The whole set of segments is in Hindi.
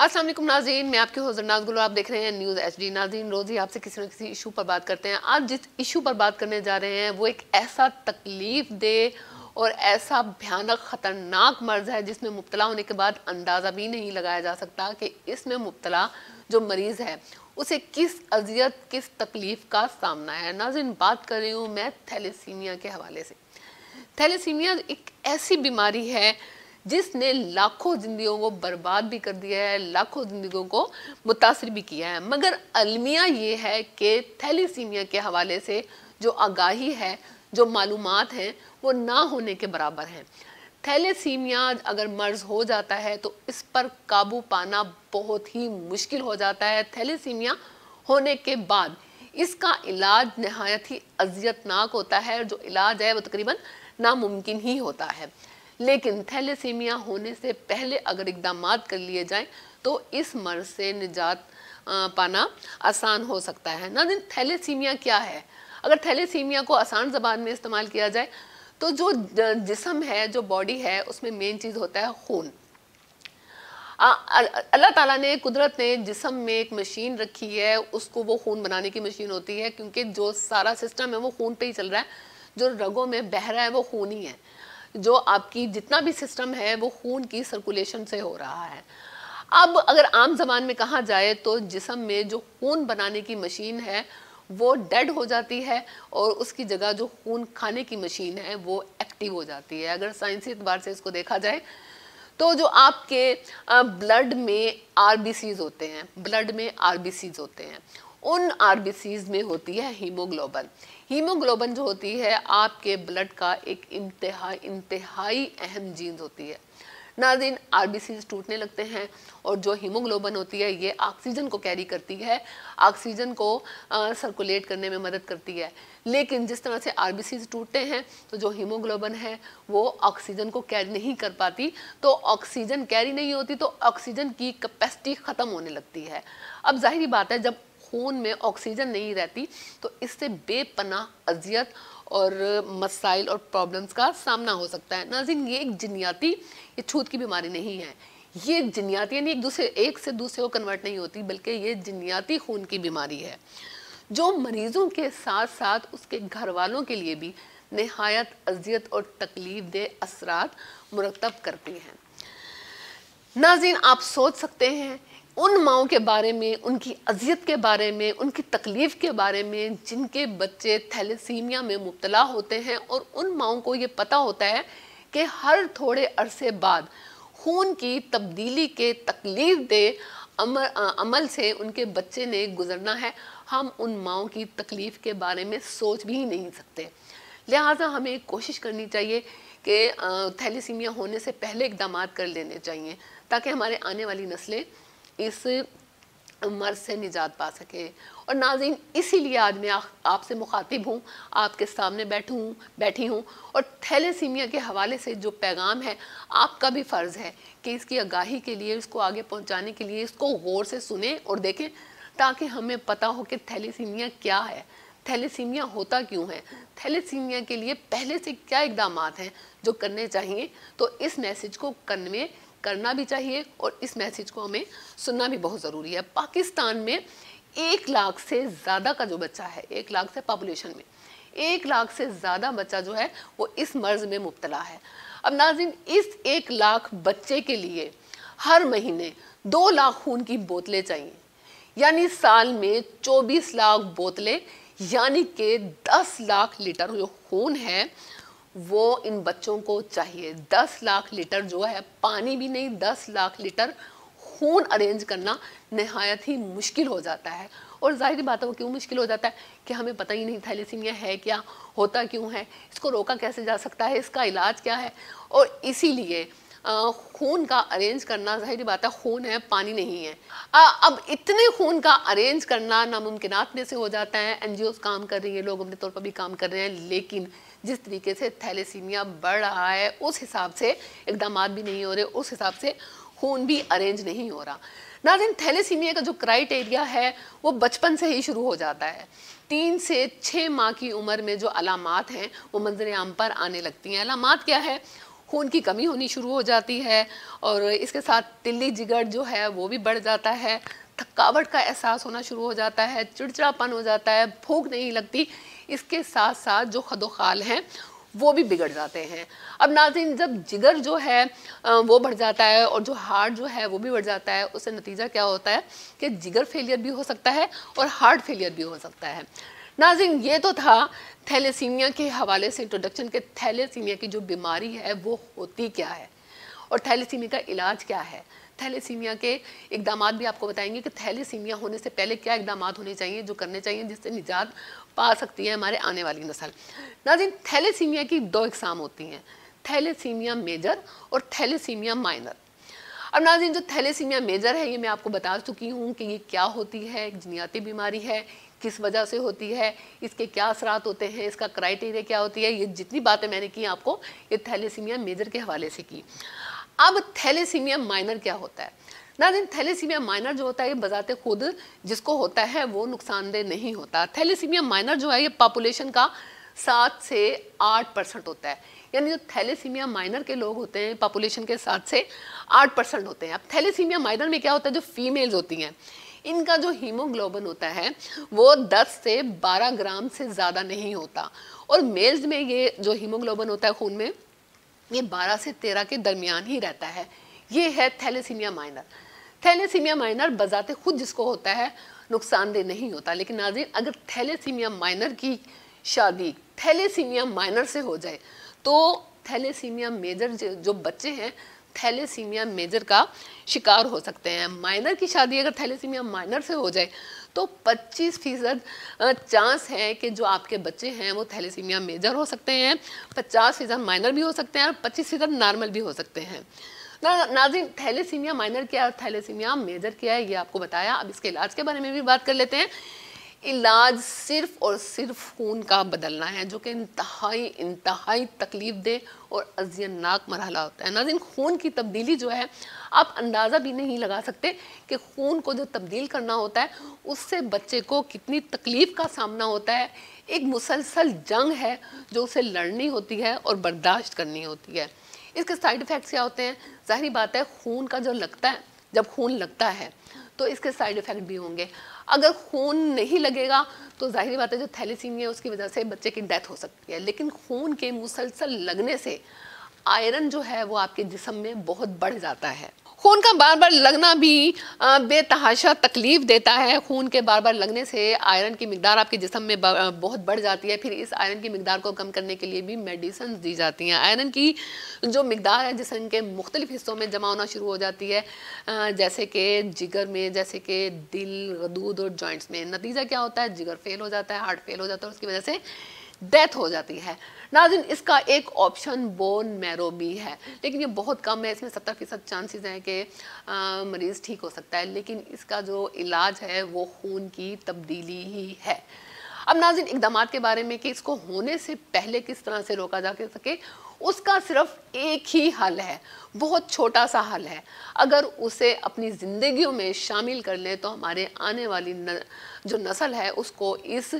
अस्सलाम वालेकुम नाज़रीन, मैं आपके होस्ट नाज़ गुल, आप देख रहे हैं न्यूज़ एचडी। नाज़रीन, रोज़ ही आपसे किसी न किसी इशू पर बात करते हैं। आज जिस इशू पर बात करने जा रहे हैं वो एक ऐसा तकलीफ दे और ऐसा भयानक ख़तरनाक मर्ज़ है जिसमें मुब्तला होने के बाद अंदाज़ा भी नहीं लगाया जा सकता कि इसमें मुब्तला जो मरीज़ है उसे किस अजियत, किस तकलीफ़ का सामना है। नाज़रीन, बात कर रही हूँ मैं थैलेसीमिया के हवाले से। थैलेसीमिया एक ऐसी बीमारी है जिसने लाखों जिंदगियों को बर्बाद भी कर दिया है, लाखों जिंदगियों को मुतासिर भी किया है। मगर अलमिया ये है कि थैलेसीमिया के हवाले से जो आगाही है, जो मालूमात हैं, वो ना होने के बराबर हैं। थैलेसीमिया अगर मर्ज हो जाता है तो इस पर काबू पाना बहुत ही मुश्किल हो जाता है। थैलेसीमिया होने के बाद इसका इलाज नहायत ही अजियतनाक होता है और जो इलाज है वो तकरीबन नामुमकिन ही होता है। लेकिन थैलेसीमिया होने से पहले अगर इकदाम कर लिए जाएं तो इस मर्ज से निजात पाना आसान हो सकता है। ना, थैलेसीमिया क्या है? अगर थैलेसीमिया को आसान ज़बान में इस्तेमाल किया जाए तो जो जिस्म है, जो बॉडी है, उसमें मेन चीज़ होता है खून। अल्लाह ताला ने, कुदरत ने जिस्म में एक मशीन रखी है, उसको वो खून बनाने की मशीन होती है, क्योंकि जो सारा सिस्टम है वो खून पे ही चल रहा है। जो रगों में बह रहा है वो खून ही है। जो आपकी जितना भी सिस्टम है वो खून की सर्कुलेशन से हो रहा है। अब अगर आम जबान में कहा जाए तो जिस्म में जो खून बनाने की मशीन है वो डेड हो जाती है और उसकी जगह जो खून खाने की मशीन है वो एक्टिव हो जाती है। अगर साइंसी एतबार से इसको देखा जाए तो जो आपके ब्लड में आरबीसीज होते हैं, ब्लड में आरबीसीज होते हैं, उन आरबीसीज में होती है हीमोग्लोबिन। हीमोग्लोबिन जो होती है आपके ब्लड का एक इंतहाई अहम जीन्स होती है। नाज़रीन, आरबीसीज टूटने लगते हैं और जो हीमोग्लोबिन होती है ये ऑक्सीजन को कैरी करती है, ऑक्सीजन को सर्कुलेट करने में मदद करती है। लेकिन जिस तरह से आरबीसीज टूटते हैं तो जो हीमोग्लोबिन है वो ऑक्सीजन को कैरी नहीं कर पाती, तो ऑक्सीजन कैरी नहीं होती तो ऑक्सीजन की कैपेसिटी ख़त्म होने लगती है। अब जाहिर बात है, जब खून में ऑक्सीजन नहीं रहती तो इससे बेपनाह अजियत और मसाइल और प्रॉब्लम्स का सामना हो सकता है। नाज़रीन, ये एक जिन्याती, ये छूत की बीमारी नहीं है। ये जिन्याती यानी एक से दूसरे को कन्वर्ट नहीं होती, बल्कि ये जिन्याती खून की बीमारी है जो मरीजों के साथ साथ उसके घर वालों के लिए भी नहायत अजियत और तकलीफ दे असरात मुरतब करती हैं। नाज़रीन, आप सोच सकते हैं उन माओं के बारे में, उनकी अजियत के बारे में, उनकी तकलीफ़ के बारे में जिनके बच्चे थैलेसीमिया में मुब्तला होते हैं और उन माओं को ये पता होता है कि हर थोड़े अरसे बाद खून की तब्दीली के तकलीफ दे अमल से उनके बच्चे ने गुजरना है। हम उन माओं की तकलीफ़ के बारे में सोच भी नहीं सकते। लिहाजा हमें कोशिश करनी चाहिए कि थैलेसीमिया होने से पहले इकदाम कर लेने चाहिए ताकि हमारे आने वाली नस्लें इस मर्ज से निजात पा सके। और नाज़रीन, इसीलिए आज मैं आपसे मुखातिब हूँ, आपके सामने बैठी हूँ और थैलेसीमिया के हवाले से जो पैगाम है आपका भी फ़र्ज़ है कि इसकी आगाही के लिए, इसको आगे पहुँचाने के लिए इसको गौर से सुने और देखें ताकि हमें पता हो कि थैलेसीमिया क्या है, थैलेसीमिया होता क्यों है, थैलेसीमिया के लिए पहले से क्या इकदाम हैं जो करने चाहिए। तो इस मैसेज को करना भी चाहिए और इस मैसेज को हमें सुनना भी बहुत ज़रूरी है। पाकिस्तान में 1 लाख से ज़्यादा का जो बच्चा है, 1 लाख से पॉपुलेशन में 1 लाख से ज़्यादा बच्चा जो है वो इस मर्ज़ में मुब्तला है। अब नाज़रीन, इस 1 लाख बच्चे के लिए हर महीने 2 लाख खून की बोतलें चाहिए, यानी साल में 24 लाख बोतलें, यानी कि 10 लाख लीटर जो खून है वो इन बच्चों को चाहिए। 10 लाख लीटर जो है, पानी भी नहीं, 10 लाख लीटर खून अरेंज करना नहायत ही मुश्किल हो जाता है। और जाहिर बात है वो क्यों मुश्किल हो जाता है कि हमें पता ही नहीं थैलेसीमिया है क्या, होता क्यों है, इसको रोका कैसे जा सकता है, इसका इलाज क्या है। और इसीलिए खून का अरेंज करना, जाहिर बात है खून है, पानी नहीं है। अब इतने खून का अरेंज करना नामुमकिनात में से हो जाता है। NGOs काम कर रही है, लोग अपने तौर पर भी काम कर रहे हैं, लेकिन जिस तरीके से थैलेसीमिया बढ़ रहा है उस हिसाब से इकदाम भी नहीं हो रहे, उस हिसाब से खून भी अरेंज नहीं हो रहा। नाज़रीन, थैलेसीमिया का जो क्राइटेरिया है वो बचपन से ही शुरू हो जाता है। 3 से 6 माह की उम्र में जो अलामात हैं वो मंजर आम पर आने लगती हैं। अलामात क्या है? खून की कमी होनी शुरू हो जाती है और इसके साथ तिल्ली जिगर जो है वो भी बढ़ जाता है, थकावट का एहसास होना शुरू हो जाता है, चिड़चिड़ापन हो जाता है, भूख नहीं लगती। इसके साथ साथ जो खदोखाल हैं वो भी बिगड़ जाते हैं। अब नाज़रीन, जब जिगर जो है वो बढ़ जाता है और जो हार्ट जो है वो भी बढ़ जाता है, उससे नतीजा क्या होता है कि जिगर फेलियर भी हो सकता है और हार्ट फेलियर भी हो सकता है। नाज़रीन, ये तो था थैलेसीमिया के हवाले से इंट्रोडक्शन के थैलेसीमिया की जो बीमारी है वो होती क्या है और थैलेसीमिया का इलाज क्या है। थैलेसीमिया के इकदाम भी आपको बताएंगे कि थैलेसीमिया होने से पहले क्या इकदाम होने चाहिए, जो करने चाहिए, जिससे निजात पा सकती है हमारे आने वाली नस्ल। नाज़रीन, थैलेसीमिया की 2 इकसाम होती हैं, थैलेसीमिया मेजर और थैलेसीमिया माइनर। अब नाज़रीन, जो थैलेसीमिया मेजर है ये मैं आपको बता चुकी हूँ कि ये क्या होती है, एक जनियाती बीमारी है, किस वजह से होती है, इसके क्या असरात होते हैं, इसका क्राइटेरिया क्या होती है, ये जितनी बातें मैंने की आपको ये थैलेसीमिया मेजर के हवाले से की। अब थैलेसीमिया माइनर क्या होता है। नाज़रीन, थैलेसीमिया माइनर जो होता है ये बजाते खुद जिसको होता है वो नुकसानदेह नहीं होता। थैलेसीमिया माइनर जो है ये पॉपुलेशन का 7 से 8% होता है, यानी जो थैलेसीमिया माइनर के लोग होते हैं पॉपुलेशन के 7 से 8% होते हैं। अब थैलेसीमिया माइनर में क्या होता है, जो फीमेल्स होती हैं इनका जो हीमोग्लोबिन होता है वो 10 से 12 ग्राम से ज़्यादा नहीं होता और मेल्स में ये जो हीमोग्लोबिन होता है खून में ये 12 से 13 के दरमियान ही रहता है। ये है थैलेसीमिया माइनर। थैलेसीमिया माइनर बजाते खुद जिसको होता है नुकसानदेह नहीं होता, लेकिन नाज़रीन अगर थैलेसीमिया माइनर की शादी थैलेसीमिया माइनर से हो जाए तो थैलेसीमिया मेजर जो बच्चे हैं थैलेसीमिया मेजर का शिकार हो सकते हैं। माइनर की शादी अगर थैलेसीमिया माइनर से हो जाए तो 25% चांस है कि जो आपके बच्चे हैं वो थैलेसीमिया मेजर हो सकते हैं, 50% माइनर भी हो सकते हैं और 25% नॉर्मल भी हो सकते हैं। नाज़रीन, थैलेसीमिया माइनर क्या है और थैलेसीमिया मेजर क्या है ये आपको बताया। अब इसके इलाज के बारे में भी बात कर लेते हैं। इलाज सिर्फ और सिर्फ खून का बदलना है, जो कि इंतहाई तकलीफ दे और अज़ियतनाक मरहला होता है। नाज़रीन, खून की तब्दीली जो है आप अंदाज़ा भी नहीं लगा सकते कि खून को जो तब्दील करना होता है उससे बच्चे को कितनी तकलीफ़ का सामना होता है। एक मुसलसल जंग है जो उसे लड़नी होती है और बर्दाश्त करनी होती है। इसके साइड इफ़ेक्ट्स क्या होते हैं, ज़ाहिर बात है खून का जो लगता है, जब खून लगता है तो इसके साइड इफ़ेक्ट भी होंगे। अगर खून नहीं लगेगा तो जाहिर बात है जो थैलेसीमिया है उसकी वजह से बच्चे की डेथ हो सकती है, लेकिन खून के मुसलसल लगने से आयरन जो है वो आपके जिस्म में बहुत बढ़ जाता है। खून का बार बार लगना भी बेतहाशा तकलीफ देता है। खून के बार बार लगने से आयरन की मिकदार आपके जिस्म में बहुत बढ़ जाती है। फिर इस आयरन की मिकदार को कम करने के लिए भी मेडिसिन दी जाती हैं। आयरन की जो मिकदार है जिस्म के मुख्तलिफ हिस्सों में जमा होना शुरू हो जाती है, जैसे कि जिगर में, जैसे कि दिल, गदूद और जॉइंट्स में। नतीजा क्या होता है, जिगर फेल हो जाता है, हार्ट फेल हो जाता है और उसकी वजह से डेथ हो जाती है। नाज़रीन, इसका एक ऑप्शन बोन मैरो भी है, लेकिन ये बहुत कम है। इसमें 70% चांसेस हैं कि मरीज़ ठीक हो सकता है, लेकिन इसका जो इलाज है वो खून की तब्दीली ही है। अब नाज़रीन, इक़दामात के बारे में कि इसको होने से पहले किस तरह से रोका जा सके, उसका सिर्फ एक ही हल है, बहुत छोटा सा हल है। अगर उसे अपनी ज़िंदगियों में शामिल कर लें तो हमारे आने वाली जो नस्ल है उसको इस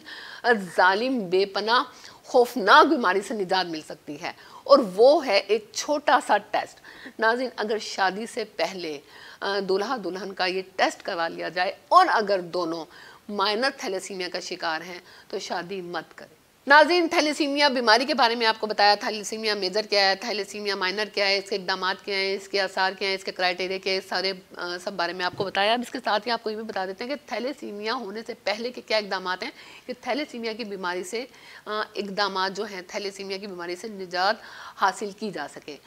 जालिम, बेपनाह, खौफनाक बीमारी से निजात मिल सकती है, और वो है एक छोटा सा टेस्ट। नाज़रीन, अगर शादी से पहले दूल्हा दुल्हन का ये टेस्ट करवा लिया जाए और अगर दोनों माइनर थैलेसीमिया का शिकार हैं तो शादी मत करें। नाज़रीन, थैलेसीमिया बीमारी के बारे में आपको बताया, थैलेसीमिया मेजर क्या है, थैलेसीमिया माइनर क्या है, इसके इक़दामात क्या हैं, इसके आसार क्या हैं, इसके क्राइटेरिया क्या है, सारे सब बारे में आपको बताया। अब इसके साथ ही आपको ये भी बता देते हैं कि थैलेसीमिया होने से पहले के क्या इक़दामात हैं कि थैलेसीमिया की बीमारी से इक़दामात जो हैं थैलेसीमिया की बीमारी से निजात हासिल की जा सके।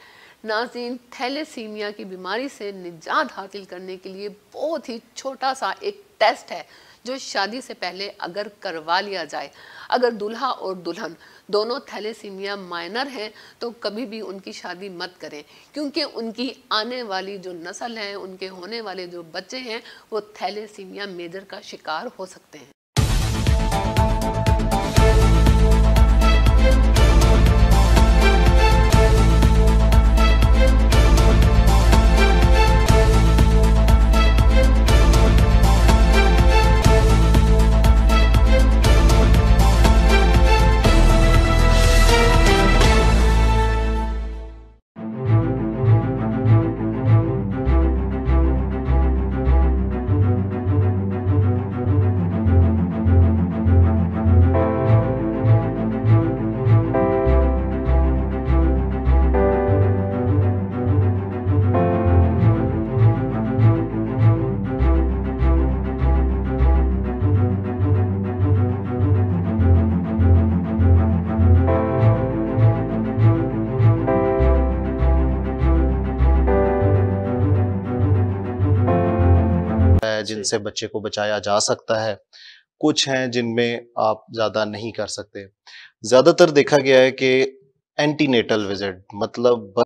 नाज़रीन, थैलेसीमिया की बीमारी से निजात हासिल करने के लिए बहुत ही छोटा सा एक टेस्ट है जो शादी से पहले अगर करवा लिया जाए। अगर दूल्हा और दुल्हन दोनों थैलेसीमिया माइनर हैं तो कभी भी उनकी शादी मत करें, क्योंकि उनकी आने वाली जो नस्ल है, उनके होने वाले जो बच्चे हैं वो थैलेसीमिया मेजर का शिकार हो सकते हैं। है जी। जिनसे बच्चे को बचाया जा सकता है, कुछ हैं जिनमें आप ज़्यादा नहीं कर सकते। ज़्यादातर देखा गया है कि एंटीनेटल विज़िट मतलब